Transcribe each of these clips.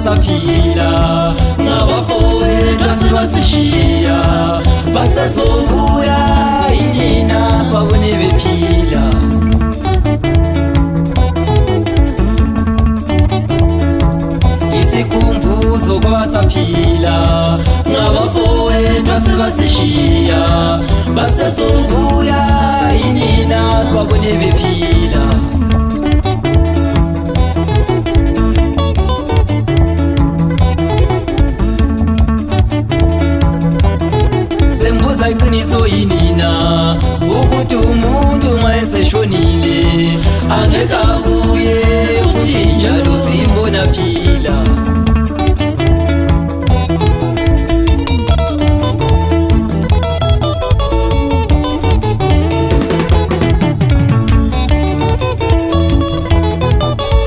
basaphila ngabafowethu asebasishiya basazobuya inina babone bephila isikhumbuzo kwabasaphila ngabafowethu asebasishiya basazobuya inina babone bephila iqiniso yinina ukuthi umuntu mayeseshonile angeke abuye uthi njalo simbona phila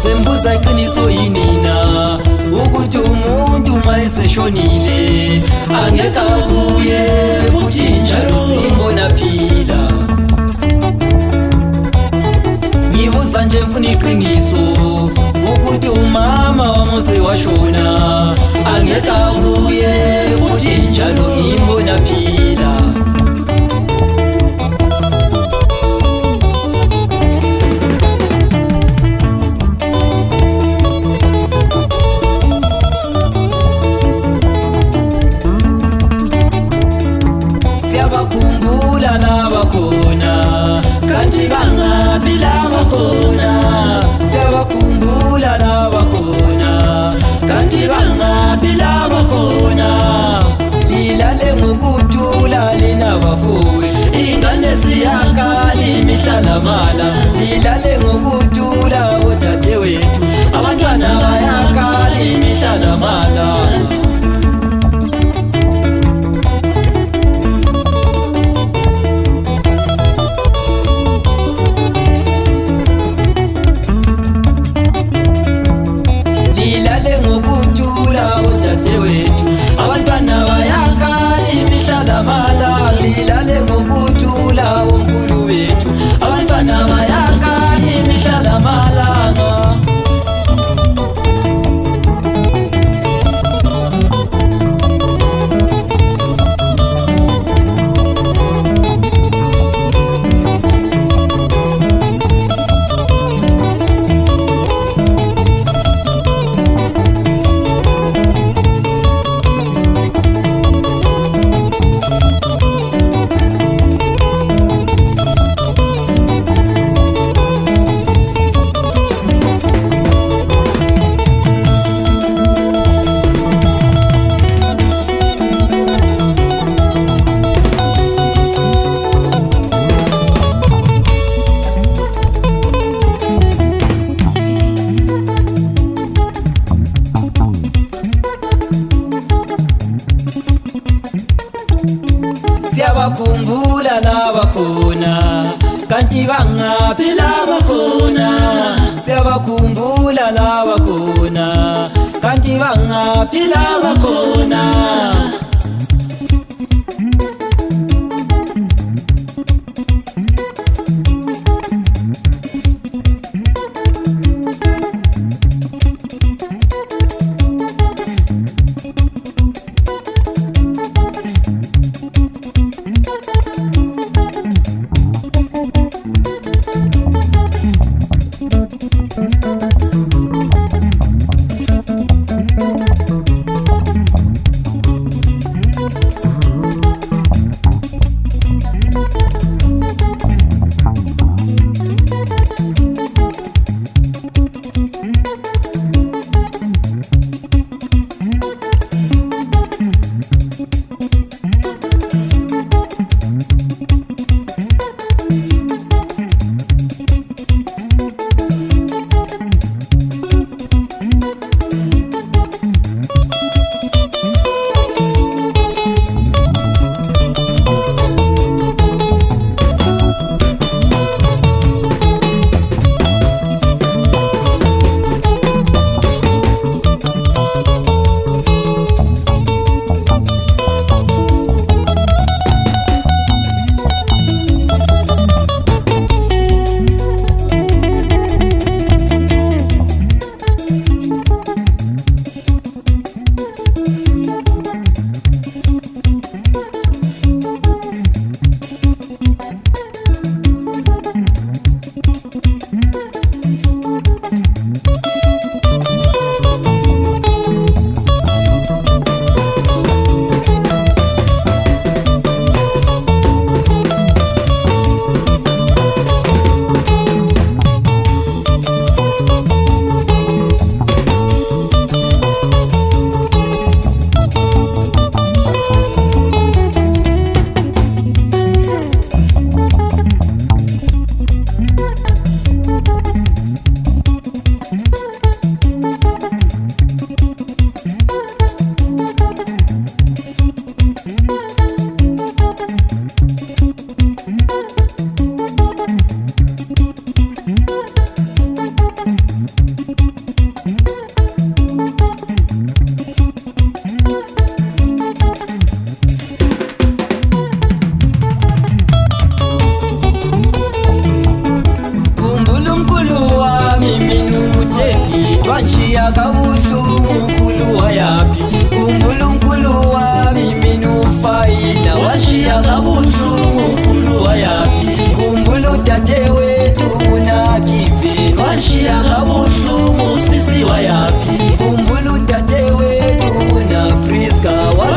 sembuza iqiniso yinina ukuthi umuntu mayeseshonile angeke abuye uthi njalo simbona phila ngibuza nje mfuna iqiniso ukuthi umama wamuze washona angeke abuye uthi njalo ngimbona phila Siyabakhumbula labakhona kanti bangaphi labakhona Siyabakhumbula labakhona kanti bangaphi labakhona Lilale ngokuthula linabafowethu ingane ziyakhala imihlanamala Lilale ngokuthula odadewethu abantwana bayakhala imihlanamala Lilale ngokuthula omkhulu wethu abantwana bayakhala imihlanamala Siyabakhumbula labakhona kanti bangaphi labakhona Siyabakhumbula labakhona kanti bangaphi labakhona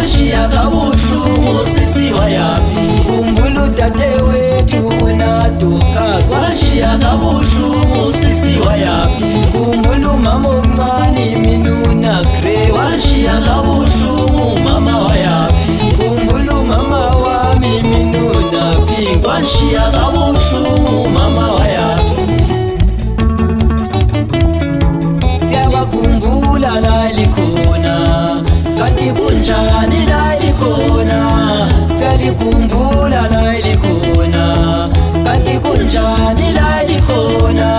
washiya kabuhlungu sisi wayaphi. Khumbula udadewethu uNadukasi Washiya kabuhlungu sisi wayaphi. Khumbula umama omncane mina uNaGrey Washiya kabuhlungu mama wayaphi. Khumbula umama wami mina uNaphinga Washiya kabuhlungu mama wayaphi. Siyabakhumbula la likhona kanti kunjani la likhona. Siyalikhumbula la likhona kanti kunjani la likhona.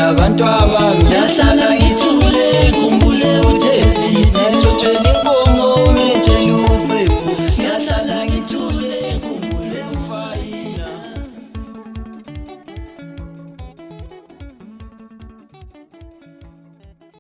Abantu abami yahlala